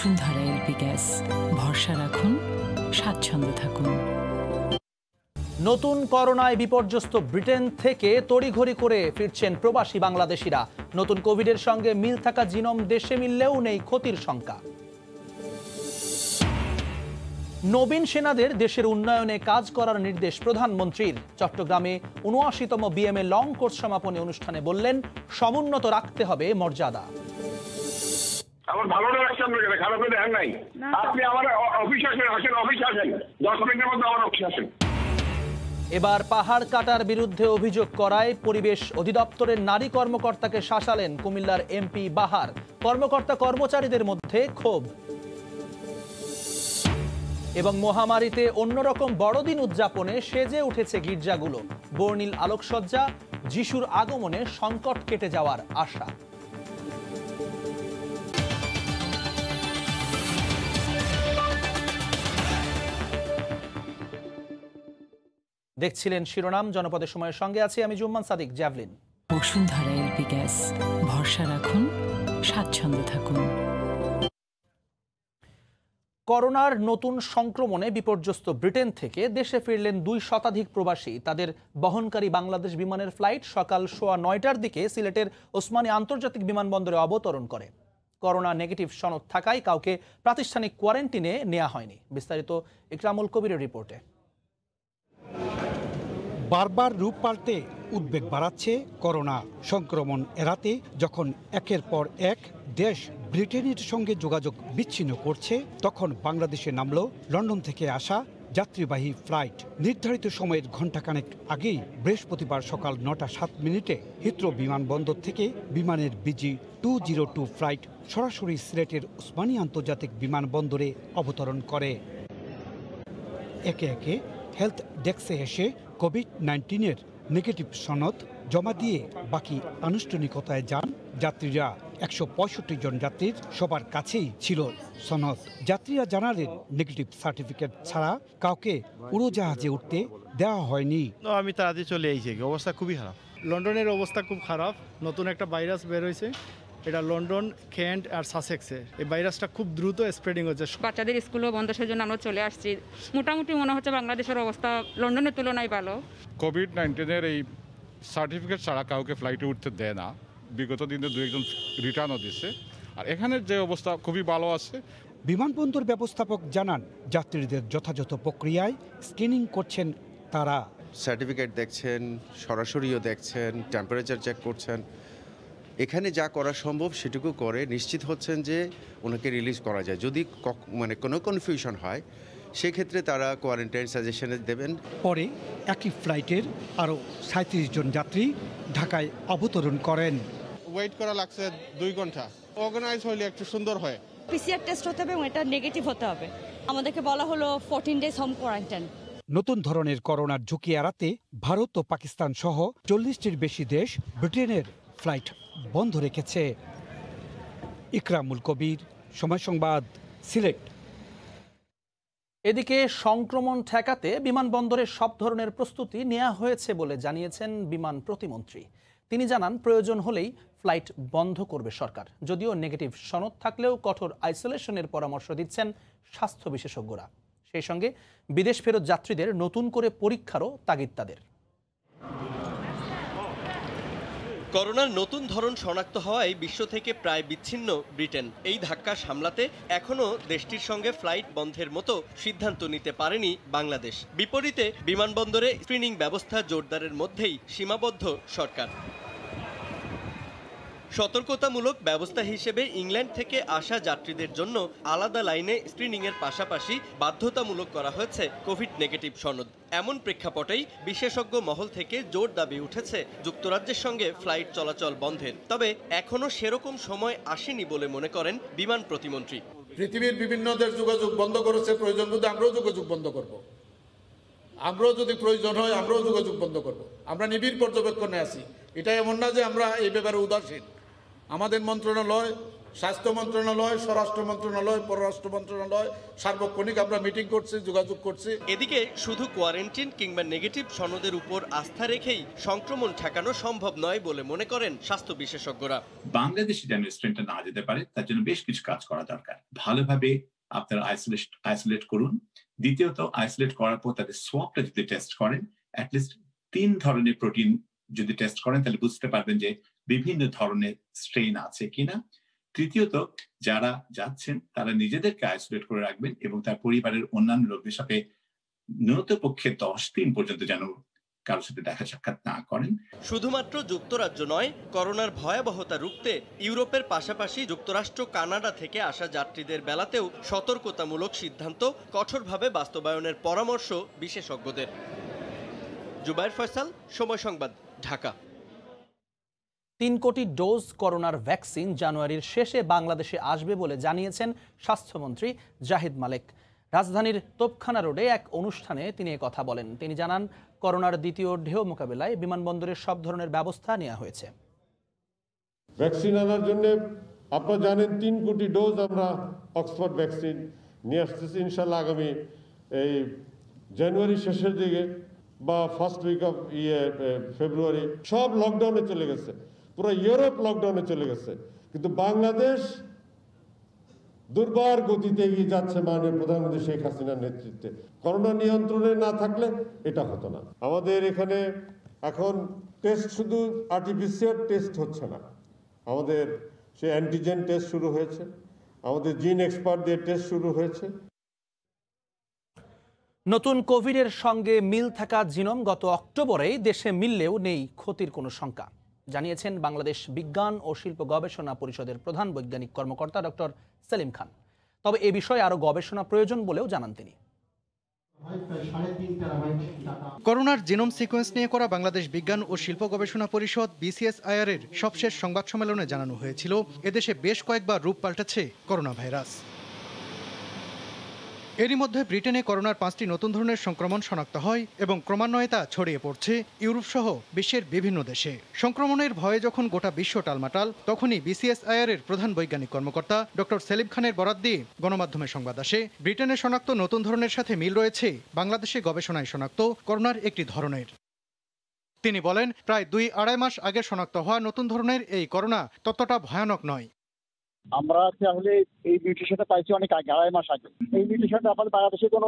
Bashundhara LP gas, ভরসা রাখুন, স্বাচ্ছন্দ্য থাকুন। নতুন করোনায় বিপর্যস্ত ব্রিটেন থেকে তড়িঘড়ি করে ফিরছেন প্রবাসী বাংলাদেশিরা। নতুন কোভিডের সঙ্গে মিল থাকা জিনোম দেশে মিললেও নেই ক্ষতির শঙ্কা। নবীন সেনাদের দেশের উন্নয়নে কাজ করার নির্দেশ প্রধানমন্ত্রীর। চট্টগ্রামে ৭৯তম বিএমএ লং কোর্স সমাপনী অনুষ্ঠানে বললেন, সমুন্নত রাখতে হবে মর্যাদা। আমার ভালোটা রাখছেন না, খারাপ দেখেন নাই। আপনি আমার অফিস আসেন 10 মিনিটের মধ্যে আমার অফিস আসেন। এবার পাহাড় কাটার বিরুদ্ধে অভিযোগ করায় পরিবেশ অধিদপ্তরের নারী কর্মকর্তাকে শাসালেন কুমিল্লার এমপি বাহার। কর্মকর্তা কর্মচারীদের মধ্যে ক্ষোভ। এবং মহামারীতে অন্যরকম বড়দিন উদযাপনে সেজে উঠেছে গির্জাগুলো। বর্ণিল আলোকসজ্জা, যিশুর আগমনে সংকট কেটে যাওয়ার আশা। দেখছিলেন শিরোনাম। জনপদের সময়ের সঙ্গে আছি আমি Jumman Sadiq javelin. Bashundhara LP gas, ভরসা রাখুন, স্বাচ্ছন্দ্য থাকুন। করোনার নতুন সংক্রমণে বিপর্যস্ত ব্রিটেন থেকে দেশে ফিরলেন ২ শতাধিক প্রবাসী। তাদের বহনকারী বাংলাদেশ বিমানের ফ্লাইট সকাল ৯:১৫টার দিকে সিলেটের ওসমানী আন্তর্জাতিক বিমানবন্দরে অবতরণ করে। করোনা নেগেটিভ সনদ থাকায় কাউকে প্রাতিষ্ঠানিক কোয়ারেন্টিনে নেওয়া হয়নি। বিস্তারিত ইকরামুল কবিরের রিপোর্টে। বারবার রূপ পাল্টে উদ্বেগ বাড়াচ্ছে করোনা সংক্রমণ এড়াতে যখন একের পর এক দেশ ব্রিটেনের সঙ্গে যোগাযোগ বিচ্ছিন্ন করছে, তখন বাংলাদেশে নামল লন্ডন থেকে আসা যাত্রীবাহী ফ্লাইট। নির্ধারিত সময়ের ঘণ্টাখানেক আগেই বৃহস্পতিবার সকাল ৯:০৭ হিথ্রো বিমানবন্দর থেকে বিমানের BG202 ফ্লাইট সরাসরি সিলেটের ওসমানী আন্তর্জাতিক বিমানবন্দরে অবতরণ করে। একে একে হেলথ ডেস্কে এসে কোভিড-19-এর নেগেটিভ সনদ জমা দিয়ে বাকি আনুষ্ঠানিকতায় যান যাত্রীরা। ১৬৫ জন যাত্রীর সবার কাছেই ছিল সনদ। যাত্রীরা জানালেন, নেগেটিভ সার্টিফিকেট ছাড়া কাউকে উড়োজাহাজে উঠতে দেওয়া হয়নি। আমি তাড়াতাড়ি চলে এসেছি, অবস্থা খুবই খারাপ। লন্ডনের অবস্থা খুব খারাপ। নতুন একটা ভাইরাস বের হয়েছে, এটা লন্ডন, কেন্ট আর সাসেক্সে। এই ভাইরাসটা খুব দ্রুত স্প্রেডিং হচ্ছে। বাচ্চাদের স্কুলও বন্ধ, সেজন্য আমরা চলে আসছি। মোটামুটি মনে হচ্ছে বাংলাদেশের অবস্থা লন্ডনের তুলনায় ভালো। কোভিড-19-এর এই সার্টিফিকেট ছাড়া কাউকে ফ্লাইটে উঠতে দেয় না। বিগত দিনে ২-১জন রিটার্নও দিচ্ছে। আর এখানের যে অবস্থা খুবই ভালো আছে। বিমানবন্দর ব্যবস্থাপক জানান, যাত্রীদের যথাযথ প্রক্রিয়ায় স্ক্রিনিং করছেন তারা। সার্টিফিকেট দেখছেন, সরাসরিও দেখছেন, টেম্পারেচার চেক করছেন। এখানে যা করা সম্ভব সেটুকু করে নিশ্চিত হচ্ছেন যে ওনাকে রিলিজ করা যায়। যদি কোনো কনফিউশন হয় সেক্ষেত্রে তারা কোয়ারেন্টাইন সাজেশনে দেবেন। পরে একই ফ্লাইটের আরও ৩৭ জন যাত্রী ঢাকায় অবতরণ করেন। ওয়েট করা লাগছে ২ ঘন্টা। অর্গানাইজ হলে একটু সুন্দর হয়। PCR টেস্ট হতে হবে এবং এটা নেগেটিভ হতে হবে। আমাদেরকে বলা হলো 14 ডেজ হোম কোয়ারেন্টাইন। নতুন ধরনের করোনার ঝুঁকি এড়াতে ভারত ও পাকিস্তান সহ ৪০টির বেশি দেশ ব্রিটেনের ফ্লাইট বন্ধ রেখেছে। ইকরামুল কবির, সময় সংবাদ, সিলেট। এদিকে সংক্রমণ ঠেকাতে বিমানবন্দরে সব ধরনের প্রস্তুতি নেওয়া হয়েছে বলে জানিয়েছেন বিমান প্রতিমন্ত্রী। তিনি জানান, প্রয়োজন হলেই ফ্লাইট বন্ধ করবে সরকার। যদিও নেগেটিভ সনদ থাকলেও কঠোর আইসোলেশনের পরামর্শ দিচ্ছেন স্বাস্থ্য বিশেষজ্ঞরা। সেই সঙ্গে বিদেশ ফেরত যাত্রীদের নতুন করে পরীক্ষারও তাগিদ তাদের। করোনার নতুন ধরন শনাক্ত হওয়ায় বিশ্ব থেকে প্রায় বিচ্ছিন্ন ব্রিটেন। এই ধাক্কা সামলাতে এখনও দেশটির সঙ্গে ফ্লাইট বন্ধের মতো সিদ্ধান্ত নিতে পারেনি বাংলাদেশ। বিপরীতে বিমানবন্দরে স্ক্রিনিং ব্যবস্থা জোরদারের মধ্যেই সীমাবদ্ধ সরকার। সতর্কতামূলক ব্যবস্থা হিসেবে ইংল্যান্ড থেকে আসা যাত্রীদের জন্য আলাদা লাইনে স্ক্রিনিংয়ের পাশাপাশি বাধ্যতামূলক করা হয়েছে কোভিড নেগেটিভ সনদ। এমন প্রেক্ষাপটেই বিশেষজ্ঞ মহল থেকে জোর দাবি উঠেছে যুক্তরাজ্যের সঙ্গে ফ্লাইট চলাচল বন্ধের। তবে এখনও সেরকম সময় আসেনি বলে মনে করেন বিমান প্রতিমন্ত্রী। পৃথিবীর বিভিন্ন দেশ যোগাযোগ বন্ধ করেছে, প্রয়োজন বোধে আমরাও যোগাযোগ বন্ধ করব। আমরাও যদি প্রয়োজন হয় আমরাও যোগাযোগ বন্ধ করব। আমরা নিবিড় পর্যবেক্ষণে আছি। এটা এমন না যে আমরা এই ব্যাপারে উদাসীন। আমাদের মন্ত্রণালয় স্বাস্থ্য মন্ত্রণালয়, স্বরাষ্ট্র মন্ত্রণালয়, পররাষ্ট্র মন্ত্রণালয় সার্বক্ষণিক আমরা মিটিং করছি, যোগাযোগ করছি। এদিকে শুধু কোয়ারেন্টিন কিংবা নেগেটিভ সনদের উপর আস্থা রেখেই সংক্রমণ ঠেকানো সম্ভব নয় বলে মনে করেন স্বাস্থ্য বিশেষজ্ঞরা। বাংলাদেশে যেন স্ট্রেনটা না যেতে পারে তার জন্য বেশ কিছু কাজ করা দরকার। ভালোভাবে আপনারা আইসোলেট করুন। দ্বিতীয়ত, আইসোলেট করার পর তাদের সোয়াবটা যদি টেস্ট করেন, অ্যাটলিস্ট 3 ধরনের প্রোটিন যদি টেস্ট করেন তাহলে বুঝতে পারবেন যে বিভিন্ন ধরনের স্ট্রেইন আছে কিনা। তৃতীয়ত, যারা যাচ্ছেন তারা নিজেদেরকে আইসোলেট করে রাখবেন এবং তার পরিবারের অন্যান্য লোকদের সাথে ন্যূনতম পক্ষে 10 দিন পর্যন্ত যেন কারোর সাথে দেখা সাক্ষাৎ না করেন। শুধুমাত্র যুক্তরাজ্য নয়, করোনার ভয়াবহতা রুখতে ইউরোপের পাশাপাশি যুক্তরাষ্ট্র, কানাডা থেকে আসা যাত্রীদের বেলাতেও সতর্কতামূলক সিদ্ধান্ত কঠোরভাবে বাস্তবায়নের পরামর্শ বিশেষজ্ঞদের। জুবায়ের ফয়সাল, সময় সংবাদ, ঢাকা। 3 কোটি ডোজ করোনার ভ্যাকসিন জানুয়ারির শেষে বাংলাদেশে আসবে বলে জানিয়েছেন স্বাস্থ্যমন্ত্রী জাহিদ মালেক। রাজধানীর তোপখানা রোডে এক অনুষ্ঠানে তিনি কথা বলেন। তিনি জানান, করোনার দ্বিতীয় ঢেউ মোকাবেলায় বিমানবন্দরের সব ধরনের ব্যবস্থা নেওয়া হয়েছে। ভ্যাকসিন আনার জন্য আপনারা জানেন 3 কোটি ডোজ আমরা অক্সফোর্ড ভ্যাকসিন নিয়ে আসতেছি। ইনশাল্লাহ আগামী এই জানুয়ারি শেষের দিকে বা ফার্স্ট উইক অফ ফেব্রুয়ারি। সব লকডাউনে চলে গেছে, পুরো ইউরোপ লকডাউনে চলে গেছে, কিন্তু বাংলাদেশ দুর্বার গতিতে এগিয়ে যাচ্ছে মাননীয় প্রধানমন্ত্রী শেখ হাসিনার নেতৃত্বে। করোনা নিয়ন্ত্রণে না থাকলে এটা হতো না। আমাদের এখানে এখন টেস্ট শুধু আরটিপিসিআর টেস্ট হচ্ছে না, আমাদের সে অ্যান্টিজেন টেস্ট শুরু হয়েছে, আমাদের জিন এক্সপার্ট দিয়ে টেস্ট শুরু হয়েছে। নতুন কোভিডের সঙ্গে মিল থাকা জিনোম গত অক্টোবরেই দেশে মিললেও নেই ক্ষতির কোনো শঙ্কা, জানিয়েছেন বাংলাদেশ বিজ্ঞান ও শিল্প গবেষণা পরিষদের প্রধান বৈজ্ঞানিক কর্মকর্তা ডক্টর সেলিম খান। তবে এ বিষয়ে আরও গবেষণা প্রয়োজন বলেও জানান তিনি। করোনার জিনোম সিকোয়েন্স নিয়ে করা বাংলাদেশ বিজ্ঞান ও শিল্প গবেষণা পরিষদ BCSIR এর সবশেষ সংবাদ সম্মেলনে জানানো হয়েছিল, এদেশে বেশ কয়েকবার রূপ পাল্টাচ্ছে করোনা ভাইরাস। এরই মধ্যে ব্রিটেনে করোনার 5টি নতুন ধরনের সংক্রমণ শনাক্ত হয় এবং ক্রমান্বয়ে তা ছড়িয়ে পড়ছে ইউরোপ সহ বিশ্বের বিভিন্ন দেশে। সংক্রমণের ভয়ে যখন গোটা বিশ্ব টালমাটাল, তখনই BCSIR এর প্রধান বৈজ্ঞানিক কর্মকর্তা ডক্টর সেলিম খানের বরাত দিয়ে গণমাধ্যমে সংবাদ আসে, ব্রিটেনে শনাক্ত নতুন ধরনের সাথে মিল রয়েছে বাংলাদেশে গবেষণায় শনাক্ত করোনার একটি ধরনের। তিনি বলেন, প্রায় 2-2.5 মাস আগে শনাক্ত হওয়া নতুন ধরনের এই করোনা ততটা ভয়ানক নয়। আমরা তাহলে এই মিউটেশনটা পাইছি অনেক আগে, 2.5 মাস আগে। এই মিউটেশনটা আমাদের বাংলাদেশে কোনো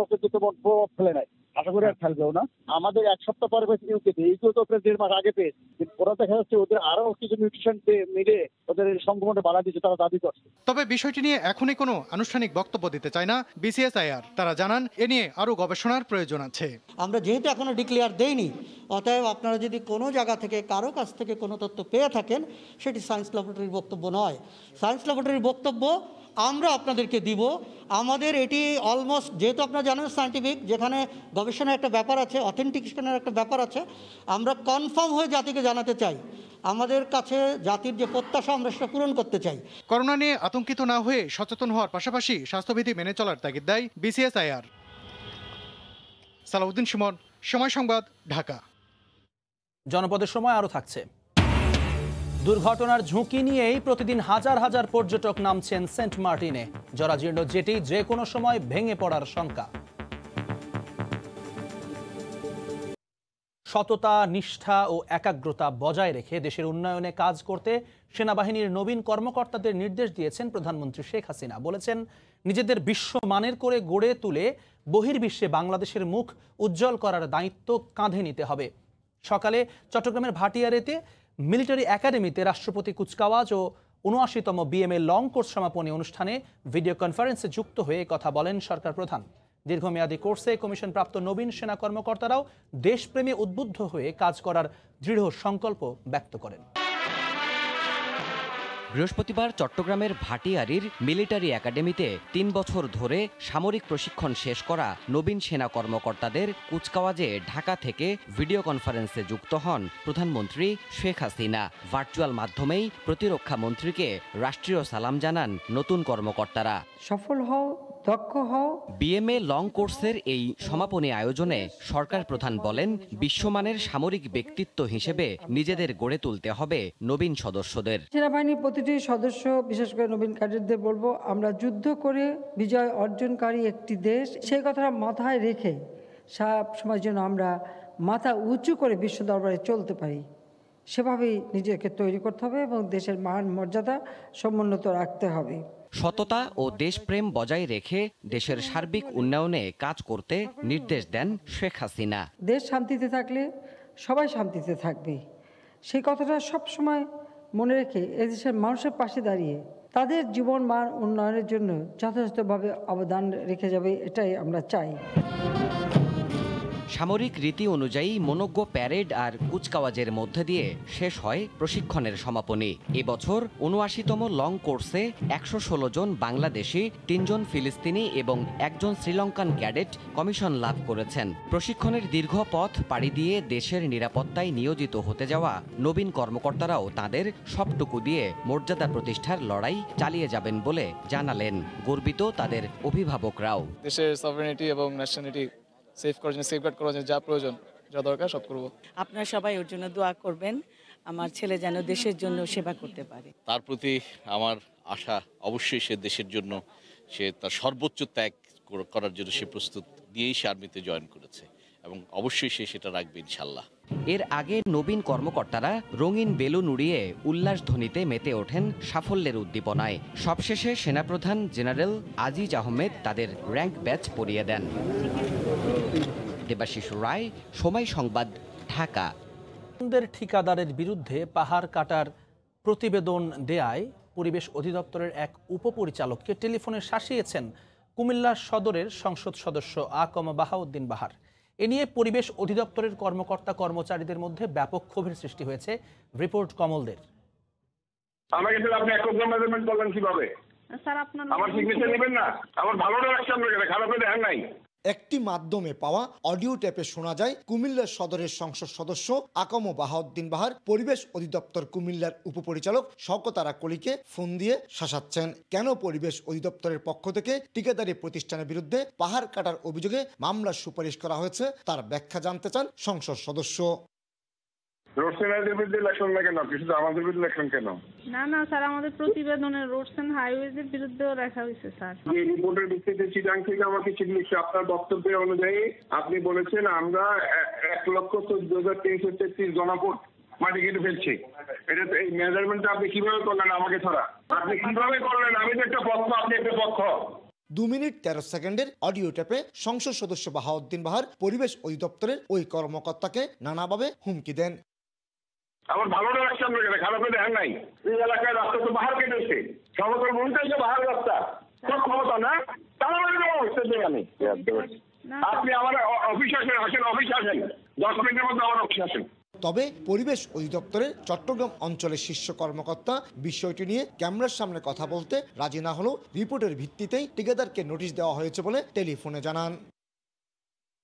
প্রভাব ফেলে নাই, আশা করি আর ফেলবেও না। আমাদের 1 সপ্তাহ পরে পেয়েছি ইউকেতে, এইগুলো তো 1.5 মাস আগে পেয়েছি। ওরা দেখা যাচ্ছে ওদের আরো কিছু মিউটেশন মিলে ওদের সংক্রমণটা বাড়া দিচ্ছে, তারা দাবি করছে। তবে বিষয়টি নিয়ে এখনই কোনো আনুষ্ঠানিক বক্তব্য দিতে চায় না BCSIR। তারা জানান, এ নিয়ে আরো গবেষণার প্রয়োজন আছে। আমরা যেহেতু এখনো ডিক্লেয়ার দেইনি, অতএব আপনারা যদি কোনো জায়গা থেকে কারো কাছ থেকে কোনো তথ্য পেয়ে থাকেন, সেটি সায়েন্স ল্যাবরেটরির বক্তব্য নয়। সায়েন্স ল্যাবরেটরির বক্তব্য আমরা আপনাদেরকে দিব। আমাদের এটি অলমোস্ট, যেহেতু আপনারা জানেন সায়েন্টিফিক, যেখানে গবেষণার একটা ব্যাপার আছে, অথেন্টিকেশনের একটা ব্যাপার আছে, আমরা কনফার্ম হয়ে জাতিকে জানাতে চাই। আমাদের কাছে জাতির যে প্রত্যাশা, আমরা সেটা পূরণ করতে চাই। করোনা নিয়ে আতঙ্কিত না হয়ে সচেতন হওয়ার পাশাপাশি স্বাস্থ্যবিধি মেনে চলার তাগিদ দেয় BCSIR। সালাউদ্দিন সুমন, সময় সংবাদ, ঢাকা। জনপদের সময় আরও থাকছে। দুর্ঘটনার ঝুঁকি নিয়েই প্রতিদিন হাজার হাজার পর্যটক নামছেন সেন্ট মার্টিনে। জরাজীর্ণ জেটি যে কোনো সময় ভেঙে পড়ার শঙ্কা। সততা, নিষ্ঠা ও একাগ্রতা বজায় রেখে দেশের উন্নয়নে কাজ করতে সেনাবাহিনীর নবীন কর্মকর্তাদের নির্দেশ দিয়েছেন প্রধানমন্ত্রী শেখ হাসিনা। বলেছেন, নিজেদের বিশ্বমানের করে গড়ে তুলে বহির্বিশ্বে বাংলাদেশের মুখ উজ্জ্বল করার দায়িত্ব কাঁধে নিতে হবে। সকালে চট্টগ্রামের ভাটিয়ারেতে মিলিটারি একাডেমিতে রাষ্ট্রপতি কুচকাওয়াজ ও ৭৯তম BMA লং কোর্স সমাপনী অনুষ্ঠানে ভিডিও কনফারেন্সে যুক্ত হয়ে কথা বলেন সরকার প্রধান। দীর্ঘমেয়াদী কোর্সে কমিশনপ্রাপ্ত নবীন সেনা কর্মকর্তারাও দেশপ্রেমে উদ্বুদ্ধ হয়ে কাজ করার দৃঢ় সংকল্প ব্যক্ত করেন। বৃহস্পতিবার চট্টগ্রামের ভাটিয়ারির মিলিটারি একাডেমিতে 3 বছর ধরে সামরিক প্রশিক্ষণ শেষ করা নবীন সেনা কর্মকর্তাদের কুচকাওয়াজে ঢাকা থেকে ভিডিও কনফারেন্সে যুক্ত হন প্রধানমন্ত্রী শেখ হাসিনা। ভার্চুয়াল মাধ্যমেই প্রতিরক্ষা মন্ত্রীকে রাষ্ট্রীয় সালাম জানান নতুন কর্মকর্তারা। সফল হও দক্ষ হও। বিএমএ লং কোর্সের এই সমাপনী আয়োজনে সরকার প্রধান বলেন, বিশ্বমানের সামরিক ব্যক্তিত্ব হিসেবে নিজেদের গড়ে তুলতে হবে নবীন সদস্যদের। সেনাবাহিনীর প্রতিটি সদস্য, বিশেষ করে নবীন ক্যাডেটদের বলবো, আমরা যুদ্ধ করে বিজয় অর্জনকারী একটি দেশ, সেই কথাটা মাথায় রেখে সব সময় যেন আমরা মাথা উঁচু করে বিশ্ব দরবারে চলতে পারি, সেভাবেই নিজেকে তৈরি করতে হবে এবং দেশের মান মর্যাদা সমুন্নত রাখতে হবে। সততা ও দেশপ্রেম বজায় রেখে দেশের সার্বিক উন্নয়নে কাজ করতে নির্দেশ দেন শেখ হাসিনা। দেশ শান্তিতে থাকলে সবাই শান্তিতে থাকবে, সেই কথাটা সব সময় মনে রেখে এদেশের মানুষের পাশে দাঁড়িয়ে তাদের জীবন মান উন্নয়নের জন্য যথাযথভাবে অবদান রেখে যাবে, এটাই আমরা চাই। সামরিক রীতি অনুযায়ী মনোজ্ঞ প্যারেড আর কুচকাওয়াজের মধ্যে দিয়ে শেষ হয় প্রশিক্ষণের সমাপনী। এবছর ৭৯তম লং কোর্সে ১১৬ জন বাংলাদেশি, ৩ জন ফিলিস্তিনি এবং ১ জন শ্রীলঙ্কান ক্যাডেট কমিশন লাভ করেছেন। প্রশিক্ষণের দীর্ঘ পথ পাড়ি দিয়ে দেশের নিরাপত্তায় নিয়োজিত হতে যাওয়া নবীন কর্মকর্তারাও তাদের সবটুকু দিয়ে মর্যাদা প্রতিষ্ঠার লড়াই চালিয়ে যাবেন বলে জানালেন গর্বিত তাদের অভিভাবকরাও। দেশের সভারেনিটি এবং ন্যাশনালিটি সেফগার্ড করার জন্য যা প্রয়োজন, যা দরকার সব করব। আপনারা সবাই ওর জন্য দোয়া করবেন, আমার ছেলে যেন দেশের জন্য সেবা করতে পারে। তার প্রতি আমার আশা, অবশ্যই সে দেশের জন্য সে তার সর্বোচ্চ ত্যাগ করার জন্য সে প্রস্তুত নিয়েই সে আর্মিতে জয়েন করেছে এবং অবশ্যই সে সেটা রাখবে ইনশাল্লাহ। এর আগে নবীন কর্মকর্তারা রঙিন বেলুন উড়িয়ে উল্লাস ধ্বনিতে মেতে ওঠেন সাফল্যের উদ্দীপনায়। সবশেষে সেনাপ্রধান জেনারেল আজিজ আহমেদ তাদের র্যাঙ্ক ব্যাচ পরিয়ে দেন। দেবাশিস রায়, সময় সংবাদ, ঢাকা। ঠিকাদারের বিরুদ্ধে পাহাড় কাটার প্রতিবেদন দেয়ায় পরিবেশ অধিদপ্তরের এক উপপরিচালককে টেলিফোনে শাসিয়েছেন কুমিল্লা সদরের সংসদ সদস্য আকম বাহাউদ্দিন বাহার। এ নিয়ে পরিবেশ অধিদপ্তরের কর্মকর্তা কর্মচারীদের মধ্যে ব্যাপক ক্ষোভের সৃষ্টি হয়েছে। রিপোর্ট কমলদের। আমাকে আপনি একদম মেজারমেন্ট করলেন কিভাবে? স্যার আপনার আমার সিগনেচার নেবেন না? আমার ভালো রাখছেন খারাপ দেখেন নাই। একটি মাধ্যমে পাওয়া অডিও টেপে শোনা যায় কুমিল্লার সদরের সংসদ সদস্য আকম বাহাউদ্দিন বাহার পরিবেশ অধিদপ্তর কুমিল্লার উপপরিচালক শওকত আরা কলিকে ফোন দিয়ে শাসাচ্ছেন। কেন পরিবেশ অধিদপ্তরের পক্ষ থেকে ঠিকাদারি প্রতিষ্ঠানের বিরুদ্ধে পাহাড় কাটার অভিযোগে মামলার সুপারিশ করা হয়েছে তার ব্যাখ্যা জানতে চান সংসদ সদস্য। রোডসেনারদের বিরুদ্ধে ইলেকশন না কেন, কিছু আমাদের বিরুদ্ধে ইলেকশন কেন? না স্যার, আমাদের প্রতিবেদনে রোডস এন্ড হাইওয়েজের বিরুদ্ধেও লেখা হয়েছে স্যার। এই রিপোর্টের ভিত্তিতে চিটাং থেকে আমাকে চিঠি লিখছে। আপনার বক্তব্যের অনুযায়ী আপনি বলেছেন আমরা ১,১৪,৩৩৩ জনপদ মাটি কেটে ফেলছি। এটা এই মেজারমেন্টটা আপনি কিভাবে করলেন আমাকে ছাড়া? আপনি কিভাবে করলেন? আমি তো একটা পক্ষ, আপনি একটা পক্ষ। 2 মিনিট 13 সেকেন্ডের অডিও টেপে সংসদ সদস্য বাহাউদ্দিন বাহার পরিবেশ অধিদপ্তরের ওই কর্মকর্তাকে নানাভাবে হুমকি দেন। আমার ভালো রাখছেন খারাপ দেখেন নাই। এই এলাকায় রাস্তা তো বাহার কেটেছে, সমতল ভূমিতে বাহার রাস্তা, সব ক্ষমতা না। আপনি আমার অফিস আসেন, অফিস আসেন, 10 মিনিটের মধ্যে আমার অফিস আসেন। তবে পরিবেশ অধিদপ্তরের চট্টগ্রাম অঞ্চলের শীর্ষ কর্মকর্তা বিষয়টি নিয়ে ক্যামেরার সামনে কথা বলতে রাজি না হলেও রিপোর্টের ভিত্তিতেই ঠিকাদারকে নোটিশ দেওয়া হয়েছে বলে টেলিফোনে জানান।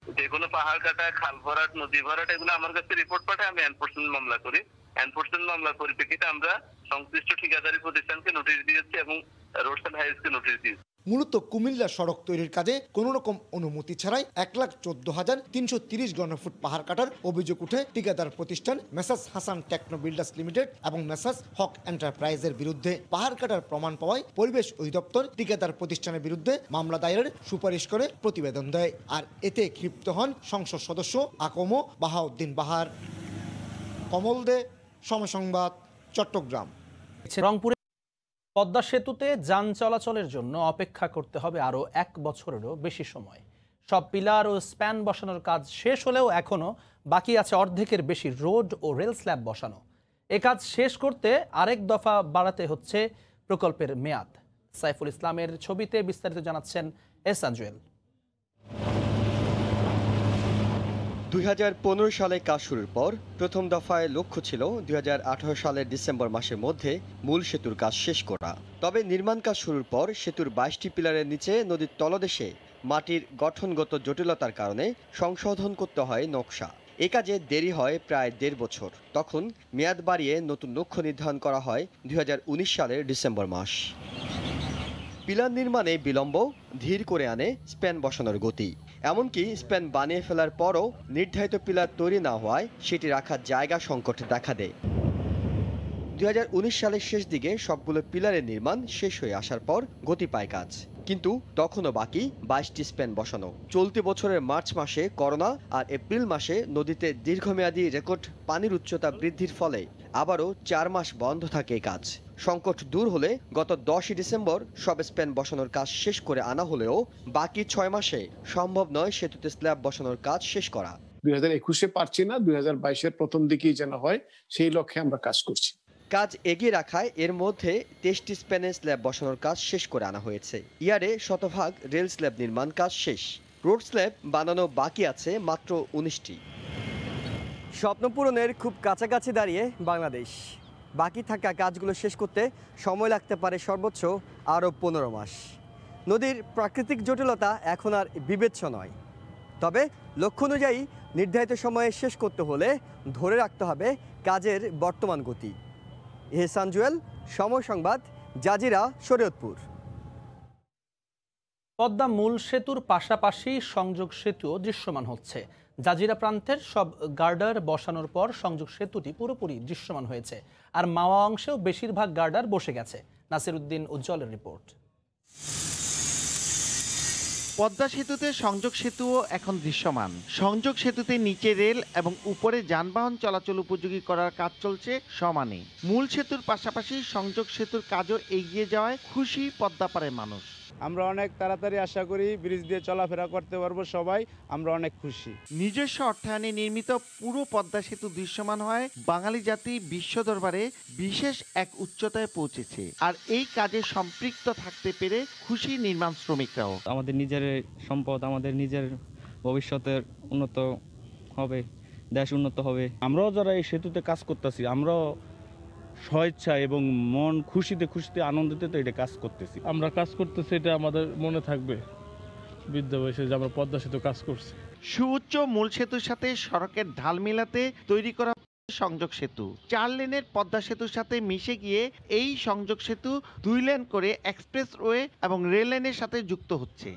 যেগুলো পাহাড় কাটা, খাল ভরাট, নদী ভরাট, এগুলো আমার কাছে রিপোর্ট পাঠায়, আমি এনফোর্সমেন্ট মামলা করি। এনফোর্সমেন্ট মামলার পরিপ্রেক্ষিতে আমরা সংশ্লিষ্ট ঠিকাদারি প্রতিষ্ঠানকে নোটিশ দিয়েছি এবং রোডস এন্ড হাইওয়েজকে নোটিশ দিয়েছি। মূলত কুমিল্লা সড়ক তৈরির কাজে কোনো রকম অনুমতি ছাড়াই ১,১৪,৩৩০ ঘনফুট পাহাড় কাটার অভিযোগ উঠে ঠিকাদার প্রতিষ্ঠান Messrs Hasan techno builders limited এবং মেসার্স হক এন্টারপ্রাইজের বিরুদ্ধে। পাহাড় কাটার প্রমাণ পাওয়ায় পরিবেশ অধিদপ্তর ঠিকাদার প্রতিষ্ঠানের বিরুদ্ধে মামলা দায়েরের সুপারিশ করে প্রতিবেদন দেয়। আর এতে ক্ষিপ্ত হন সংসদ সদস্য আকম বাহাউদ্দিন বাহার। কমল দে, সময় সংবাদ, চট্টগ্রাম। রংপুরে পদ্মা সেতুতে যান চলাচলের জন্য অপেক্ষা করতে হবে আরও 1 বছরেরও বেশি সময়। সব পিলার ও স্প্যান বসানোর কাজ শেষ হলেও এখনও বাকি আছে অর্ধেকের বেশি রোড ও রেল স্ল্যাব বসানো। এ কাজ শেষ করতে আরেক দফা বাড়াতে হচ্ছে প্রকল্পের মেয়াদ। সাইফুল ইসলামের ছবিতে বিস্তারিত জানাচ্ছেন এহসান জুয়েল। 2015 সালে কাজ শুরুর পর প্রথম দফায় লক্ষ্য ছিল 2018 সালের ডিসেম্বর মাসের মধ্যে মূল সেতুর কাজ শেষ করা। তবে নির্মাণ কাজ শুরুর পর সেতুর 22টি পিলারের নিচে নদীর তলদেশে মাটির গঠনগত জটিলতার কারণে সংশোধন করতে হয় নকশা। এ কাজে দেরি হয় প্রায় 1.5 বছর। তখন মেয়াদ বাড়িয়ে নতুন লক্ষ্য নির্ধারণ করা হয় 2019 সালের ডিসেম্বর মাস। পিলার নির্মাণে বিলম্ব ধীর করে আনে স্প্যান বসানোর গতি। এমনকি স্প্যান বানিয়ে ফেলার পরও নির্ধারিত পিলার তৈরি না হওয়ায় সেটি রাখার জায়গা সংকট দেখা দেয়। 2019 সালের শেষ দিকে সবগুলো পিলারের নির্মাণ শেষ হয়ে আসার পর গতি পায় কাজ, কিন্তু তখনও বাকি 22টি স্প্যান বসানো। চলতি বছরের মার্চ মাসে করোনা আর এপ্রিল মাসে নদীতে দীর্ঘমেয়াদী রেকর্ড পানির উচ্চতা বৃদ্ধির ফলে আবারও 4 মাস বন্ধ থাকে এই কাজ। সংকট দূর হলে গত 10 ডিসেম্বর সব স্প্যান বসানোর কাজ শেষ করে আনা হলেও বাকি 6 মাসে সম্ভব নয় সেতুতে স্ল্যাব বসানোর কাজ শেষ করা। 2021-এ পারছি না, 2022-এর প্রথম দিকেই যেন হয় সেই লক্ষ্যে আমরা কাজ করছি। কাজ এগিয়ে রাখায় এর মধ্যে 23টি স্প্যানে স্ল্যাব বসানোর কাজ শেষ করে আনা হয়েছে। ইয়ারে শতভাগ রেল স্ল্যাব নির্মাণ কাজ শেষ। রোড স্ল্যাব বানানো বাকি আছে মাত্র 19টি। স্বপ্ন পূরণের খুব কাছাকাছি দাঁড়িয়ে বাংলাদেশ। বাকি থাকা কাজগুলো শেষ করতে সময় লাগতে পারে সর্বোচ্চ আরও 15 মাস। নদীর প্রাকৃতিক জটিলতা এখন আর বিবেচ্য নয়, তবে লক্ষ্য অনুযায়ী নির্ধারিত সময়ে শেষ করতে হলে ধরে রাখতে হবে কাজের বর্তমান গতি। এহসান জুয়েল, সময় সংবাদ, জাজিরা, শরীয়তপুর। পদ্মা মূল সেতুর পাশাপাশি সংযোগ সেতুও দৃশ্যমান হচ্ছে। জাজিরা প্রান্তের সব গার্ডার বসানোর পর সংযোগ সেতুটি পুরোপুরি দৃশ্যমান হয়েছে, আর মাওয়া অংশেও বেশিরভাগ গার্ডার বসে গেছে। নাসিরউদ্দিন উজ্জ্বলের রিপোর্ট। পদ্মা সেতুতে সংযোগ সেতুও এখন দৃশ্যমান। সংযোগ সেতুতে নিচে রেল এবং উপরে যানবাহন চলাচল উপযোগী করার কাজ চলছে সমানে। মূল সেতুর পাশাপাশি সংযোগ সেতুর কাজও এগিয়ে যাওয়ায় খুশি পদ্মাপাড়ের মানুষ। আমরা অনেক তাড়াতাড়ি আশা করি ব্রিজ দিয়ে চলাফেরা করতে পারবো সবাই, আমরা অনেক খুশি। নিজস্ব অর্থায়নে নির্মিত পুরো পদ্মা সেতু দৃশ্যমান হয় বাঙালি জাতি বিশ্ব দরবারে বিশেষ এক উচ্চতায় পৌঁছেছে, আর এই কাজে সম্পৃক্ত থাকতে পেরে খুশি নির্মাণ শ্রমিকরাও। আমাদের নিজের সম্পদ, আমাদের নিজের ভবিষ্যতের উন্নত হবে, দেশ উন্নত হবে। আমরাও যারা এই সেতুতে কাজ করতেছি, আমরাও স্বেচ্ছা এবং মন খুশিতে আনন্দিত তো এটা কাজ করতেছি। আমরা কাজ করতেছি, এটা আমাদের মনে থাকবে বৃদ্ধ বয়সে যে আমরা পদ্মা সেতু কাজ করছি। সুউচ্চ মূল সেতুর সাথে সড়কের ঢাল মেলাতে তৈরি করা সংযোগ সেতু 4 লেনের পদ্মা সেতুর সাথে মিশে গিয়ে এই সংযোগ সেতু 2 লেন করে এক্সপ্রেসওয়ে এবং রেল লাইনের সাথে যুক্ত হচ্ছে।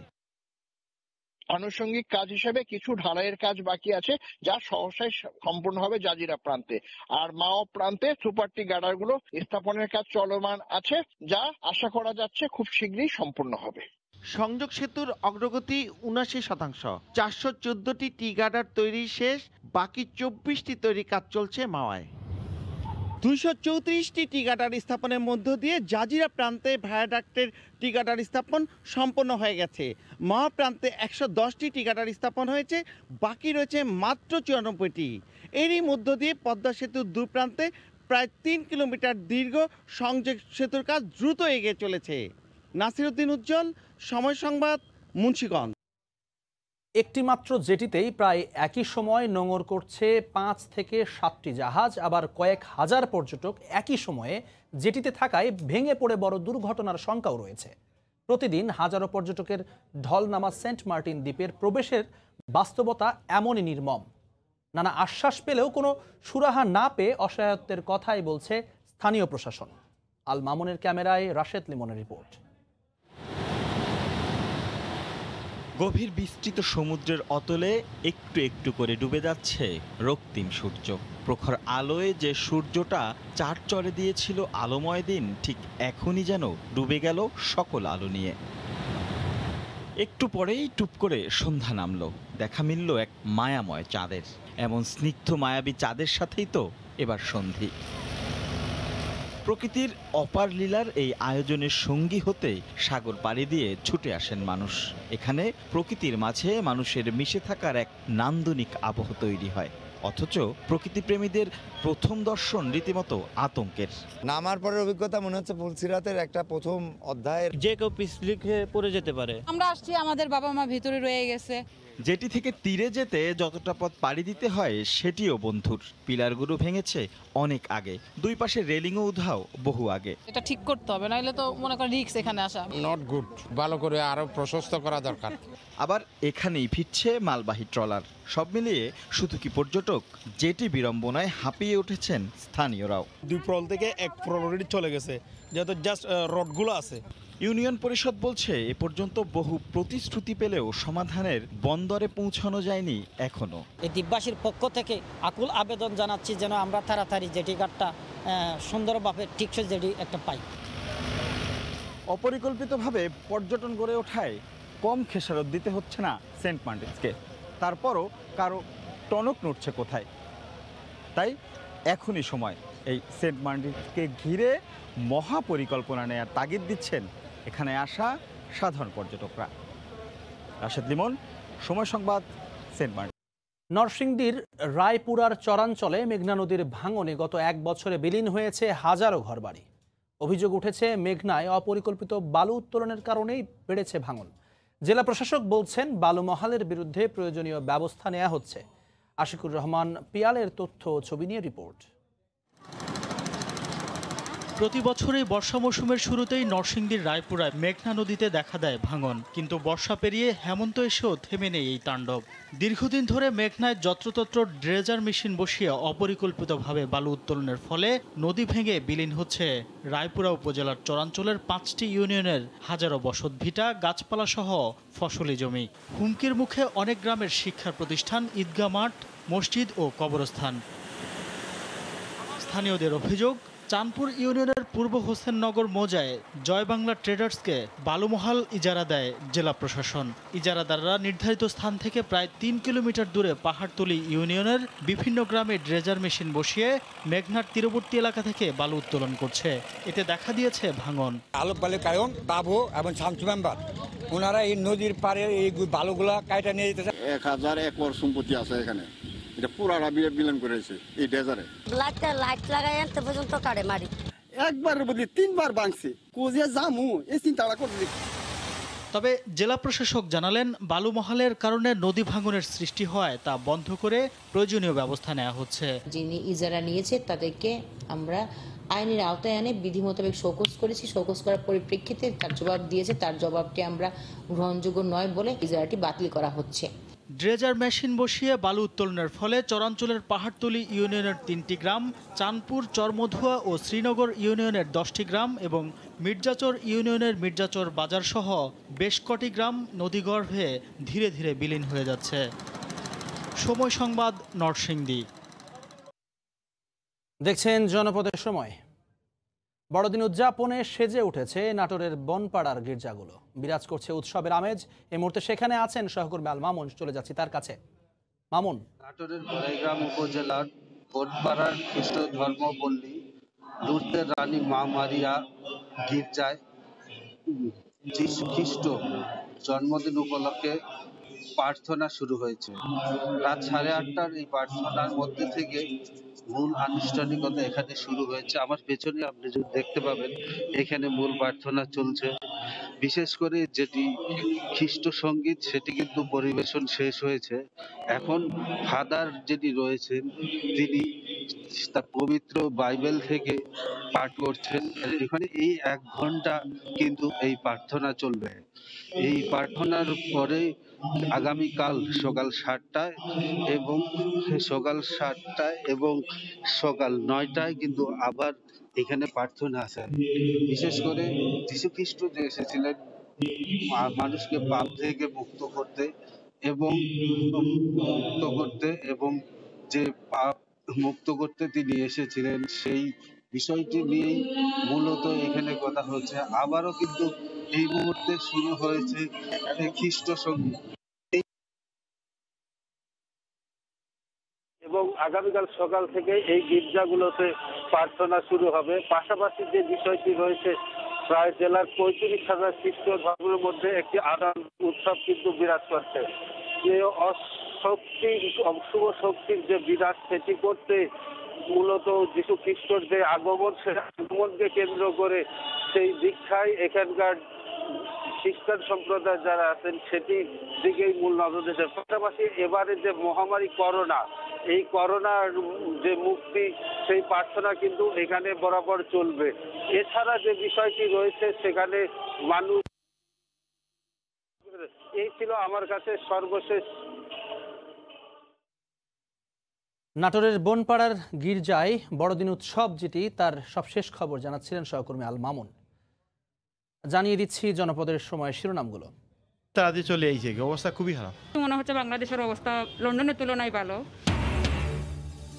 আনুষঙ্গিক কাজ হিসেবে কিছু ঢালাইয়ের কাজ বাকি আছে, যা সহসায় সম্পূর্ণ হবে জাজিরা প্রান্তে। আর মাও প্রান্তে সুপারটি গার্ডারগুলো স্থাপনের কাজ চলমান আছে, যা আশা করা যাচ্ছে খুব শীঘ্রই সম্পূর্ণ হবে। সংযোগ সেতুর অগ্রগতি 79%। 414টি টি গার্ডার তৈরি শেষ, বাকি 24টি তৈরি কাজ চলছে মাওয়ায়। 234টি টি গার্ডার স্থাপনের মধ্য দিয়ে জাজিরা প্রান্তে ভায়াডাক্টের টি গার্ডার স্থাপন সম্পন্ন হয়ে গেছে। মাওয়া প্রান্তে 110টি টি গার্ডার স্থাপন হয়েছে, বাকি রয়েছে মাত্র 94টি। এরই মধ্য দিয়ে পদ্মা সেতুর দুই প্রান্তে প্রায় 3 কিলোমিটার দীর্ঘ সংযোগ সেতুর কাজ দ্রুত এগিয়ে চলেছে। নাসিরউদ্দিন উজ্জ্বল, সময় সংবাদ, মুন্সিগঞ্জ। একটি মাত্র জেটিতেই প্রায় একই সময় নোঙর করছে 5 থেকে 7টি জাহাজ, আবার কয়েক হাজার পর্যটক একই সময়ে জেটিতে থাকায় ভেঙে পড়ে বড় দুর্ঘটনার শঙ্কাও রয়েছে। প্রতিদিন হাজারো পর্যটকের ঢল নামা সেন্ট মার্টিন দ্বীপের প্রবেশের বাস্তবতা এমনই নির্মম। নানা আশ্বাস পেলেও কোনো সুরাহা না পেয়ে অসহায়ত্বের কথাই বলছে স্থানীয় প্রশাসন। আল মামুনের ক্যামেরায় রাশেদ লিমনের রিপোর্ট। গভীর বিস্তৃত সমুদ্রের অতলে একটু একটু করে ডুবে যাচ্ছে রক্তিম সূর্য। প্রখর আলোয় যে সূর্যটা চারচরে দিয়েছিল আলোময় দিন, ঠিক এখনই যেন ডুবে গেল সকল আলো নিয়ে। একটু পরেই টুপ করে সন্ধ্যা নামলো, দেখা মিলল এক মায়াময় চাঁদের। এমন স্নিগ্ধ মায়াবী চাঁদের সাথেই তো এবার সন্ধি। প্রকৃতির অপার লীলার এই আয়োজনের সঙ্গী হতে সাগর পাড়ি দিয়ে ছুটে আসেন মানুষ। এখানে প্রকৃতির মাঝে মানুষের মিশে থাকার এক নান্দনিক আবহ তৈরি হয়, অথচ প্রকৃতিপ্রেমীদের প্রথম দর্শন রীতিমতো আতঙ্কের। নামার পরের অভিজ্ঞতা মনে হচ্ছে ফুলসিরাতের একটা প্রথম অধ্যায়ের, যে কেউ পিছলিকে পড়ে যেতে পারে। আমরা আসছি, আমাদের বাবা মা ভিতরে রয়ে গেছে। যেটি থেকে তীরে যেতে যতটা পথ পাড়ি দিতে হয় সেটিও বন্ধুর। পিলারগুলো ভেঙেছে অনেক আগে, দুই পাশে রেলিংও উধাও বহু আগে। এটা ঠিক করতে হবে, নাইলে তো মনে করেন রিস্ক এখানে আসা। নট গুড, ভালো করে আরো প্রশস্ত করা দরকার। আবার এখানেই ফিরছে মালবাহী ট্রলার। সব মিলিয়ে শুধু কি পর্যটক, যেটি বিড়ম্বনায় হাঁপিয়ে উঠেছেন স্থানীয়রাও। 2 প্রল থেকে 1 প্রল অলরেডি চলে গেছে, যেহেতু জাস্ট রডগুলো আছে। ইউনিয়ন পরিষদ বলছে এ পর্যন্ত বহু প্রতিশ্রুতি পেলেও সমাধানের বন্দরে পৌঁছানো যায়নি এখনো। এই দ্বীপবাসীর পক্ষ থেকে আকুল আবেদন জানাচ্ছি যেন আমরা তাড়াতাড়ি জেটি ঘাটটা সুন্দরভাবে টিকসই জেটি একটা পাই। অপরিকল্পিতভাবে পর্যটন গড়ে ওঠায় কম খেসারত দিতে হচ্ছে না সেন্ট মার্টিনসকে। তারপরও কারো টনক নড়ছে কোথায়। তাই এখনই সময় এই সেন্ট মার্টিনসকে ঘিরে মহাপরিকল্পনা নেয়ার তাগিদ দিচ্ছেন এখানে আসা সাধারণ পর্যটকরা। রাশেদ লিমন, সময় সংবাদ, সেন্ট মার্টিন। নরসিংদীর রায়পুরার চরাঞ্চলে মেঘনা নদীর ভাঙনে গত 1 বছরে বিলীন হয়েছে হাজারো ঘরবাড়ি। অভিযোগ উঠেছে মেঘনায় অপরিকল্পিত বালু উত্তোলনের কারণেই বেড়েছে ভাঙন। জেলা প্রশাসক বলছেন বালু মহালের বিরুদ্ধে প্রয়োজনীয় ব্যবস্থা নেওয়া হচ্ছে। আশিকুর রহমান পিয়ালের তথ্য ও ছবি নিয়ে রিপোর্ট। প্রতি বছরই বর্ষা মৌসুমের শুরুতেই নরসিংদীর রায়পুরায় মেঘনা নদীতে দেখা দেয় ভাঙন, কিন্তু বর্ষা পেরিয়ে হেমন্ত এসেও থেমে নেই এই তাণ্ডব। দীর্ঘদিন ধরে মেঘনায় যত্রতত্র ড্রেজার মেশিন বসিয়ে অপরিকল্পিতভাবে বালু উত্তোলনের ফলে নদী ভেঙে বিলীন হচ্ছে রায়পুরা উপজেলার চরাঞ্চলের 5টি ইউনিয়নের হাজারো বসতভিটা, গাছপালা সহ ফসলি জমি। হুমকির মুখে অনেক গ্রামের শিক্ষা প্রতিষ্ঠান, ঈদগাহ মাঠ, মসজিদ ও কবরস্থান। স্থানীয়দের অভিযোগ, চাঁদপুর ইউনিয়নের পূর্ব হোসেননগর মৌজায় জয় বাংলা ট্রেডার্সকে বালুমহাল ইজারা দেয় জেলা প্রশাসন। ইজারাদাররা নির্ধারিত স্থান থেকে প্রায় 3 কিলোমিটার দূরে পাহাড়তলী ইউনিয়নের বিভিন্ন গ্রামে ড্রেজার মেশিন বসিয়ে মেঘনার তীরবর্তী এলাকা থেকে বালু উত্তোলন করছে। এতে দেখা দিয়েছে ভাঙন। আলোক বালু কায়ন, বাবু এবং শামসু মেম্বার ওনারা এই নদীর পাড়ে এই বালুগুলা কাইটা নিয়ে যেতেছে। 1000 একর সম্পত্তি আছে এখানে, এটা পুরাটা বিলীন করেছে এই ডেজারে। লাইট লাগাই আনতে পর্যন্ত কাটে মারি। একবারের বদলে 3 বার ভাঙছে, কোজিয়া জামু এই চিন্তাটা করতে। তবে জেলা প্রশাসক জানালেন, বালুমহালের কারণে নদী ভাঙনের সৃষ্টি হয় তা বন্ধ করে প্রয়োজনীয় ব্যবস্থা নেওয়া হচ্ছে। যিনি ইজারা নিয়েছে তাদেরকে আমরা আইনের আওতায় এনে বিধি মোতাবেক শোকজ করেছি। শোকজ করার পরিপ্রেক্ষিতে তার জবাব দিয়েছে, তার জবাবটি আমরা গ্রহণযোগ্য নয় বলে ইজারাটি বাতিল করা হচ্ছে। ড্রেজার মেশিন বসিয়ে বালু উত্তোলনের ফলে চরাঞ্চলের পাহাড়তলী ইউনিয়নের 3টি গ্রাম, চাঁদপুর, চরমধুয়া ও শ্রীনগর ইউনিয়নের 10টি গ্রাম এবং মির্জাচর ইউনিয়নের মির্জাচর বাজার সহ বেশ কটি গ্রাম নদীগর্ভে ধীরে ধীরে বিলীন হয়ে যাচ্ছে। সময় সংবাদ, নরসিংদী। দেখছেন জনপদের সময়। বড়দিন উদযাপনে সেজে উঠেছে নাটোরের বনপাড়ার গির্জাগুলো। বিরাজ করছে উৎসবের আমেজ। এই মুহূর্তে সেখানে আছেন সহকর্মী আল মামুন, চলে যাচ্ছি তার কাছে। মামুন, নাটোরের বড়াইগ্রাম উপজেলার বনপাড়ার খ্রিস্ট ধর্মপল্লী লুর্দের রানী মা মারিয়া গির্জায় যীশু খ্রিস্ট জন্মদিন উপলক্ষে প্রার্থনা শুরু হয়েছে। রাত 8:30টার এই প্রার্থনার মধ্যে থেকে মূল আনুষ্ঠানিকতা এখানে শুরু হয়েছে। আমার পেছনে আপনি যদি দেখতে পাবেন, এখানে মূল প্রার্থনা চলছে। বিশেষ করে যেটি খ্রিস্ট সঙ্গীত, সেটি কিন্তু পরিবেশন শেষ হয়েছে। এখন ফাদার যিনি রয়েছেন, তিনি তার পবিত্র বাইবেল থেকে পাঠ করছেন। এখানে এই 1 ঘন্টা কিন্তু এই প্রার্থনা চলবে। এই প্রার্থনার পরে আগামীকাল সকাল 7টায় এবং সকাল 9টায় কিন্তু আবার এখানে প্রার্থনা আছে। বিশেষ করে যীশু খ্রিস্ট যে এসেছিলেন মানুষকে পাপ থেকে মুক্ত করতে এবং যে পাপ মুক্ত করতে তিনি এসেছিলেন, সেই বিষয়টি নিয়েই মূলত এখানে কথা হচ্ছে। আবারও কিন্তু এই মুহূর্তে শুরু হয়েছে খ্রিস্ট সঙ্গীত এবং আগামীকাল সকাল থেকে এই গির্জাগুলোতে প্রার্থনা শুরু হবে। পাশাপাশি যে বিষয়টি রয়েছে, প্রায় জেলার 35,000 খ্রিস্ট ধর্মের মধ্যে একটি আনন্দ উৎসব কিন্তু বিরাজ করছে। যে অশুভ শক্তির যে বিরাজ, সেটি করতে মূলত যীশু খ্রিস্টর যে আগমন, সে আগমনকে কেন্দ্র করে সেই দীক্ষায় এখানকার খ্রিস্টান সম্প্রদায় যারা আছেন সেটির দিকেই মূল নজর দিয়েছে। পাশাপাশি এবারে যে মহামারী করোনা, এই করোনার যে মুক্তি, সেই প্রার্থনা কিন্তু এখানে বরাবর চলবে। এছাড়া যে বিষয়টি রয়েছে, সেখানে মানুষ, এই ছিল আমার কাছে সর্বশেষ। নাটোরের বনপাড়ার গির্জায় বড়দিন উৎসব যেটি, তার সবশেষ খবর জানাচ্ছিলেন সহকর্মী আল মামুন। জানিয়ে দিচ্ছি জনপদের সময় শিরোনামগুলো। তাড়াতাড়ি চলে আইছে, অবস্থা খুবই খারাপ। মনে হচ্ছে বাংলাদেশের অবস্থা লন্ডনের তুলনায় ভালো।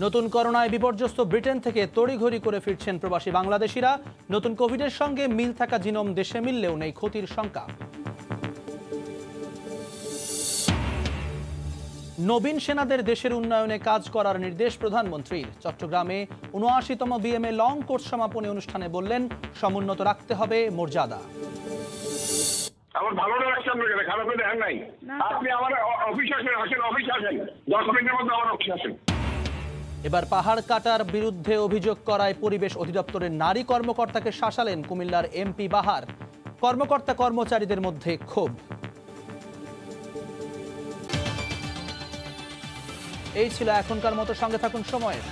নতুন করোনায় বিপর্যস্ত ব্রিটেন থেকে তড়িঘড়ি করে ফিরছেন প্রবাসী বাংলাদেশিরা। নতুন কোভিডের সঙ্গে মিল থাকা জিনোম দেশে মিললেও নেই ক্ষতির শঙ্কা। নবীন সেনাদের দেশের উন্নয়নে কাজ করার নির্দেশ প্রধানমন্ত্রীর। চট্টগ্রামে ৭৯তম বিএমএ লং কোর্স সমাপনী অনুষ্ঠানে বললেন, সমুন্নত রাখতে হবে মর্যাদা। আমার ভালোটা রাখছেন না, খারাপ করে দেখেন নাই। আপনি আমার অফিসে আসেন, অফিসে আসেন, 10 মিনিটের মধ্যে আমার অফিসে আসেন। এবার পাহাড় কাটার বিরুদ্ধে অভিযোগ করায় পরিবেশ অধিদপ্তরের নারী কর্মকর্তাকে শাসালেন কুমিল্লার এমপি বাহার। কর্মকর্তা কর্মচারীদের মধ্যে ক্ষোভ। এই ছিল এখনকার মতো, সঙ্গে থাকুন সময়ের।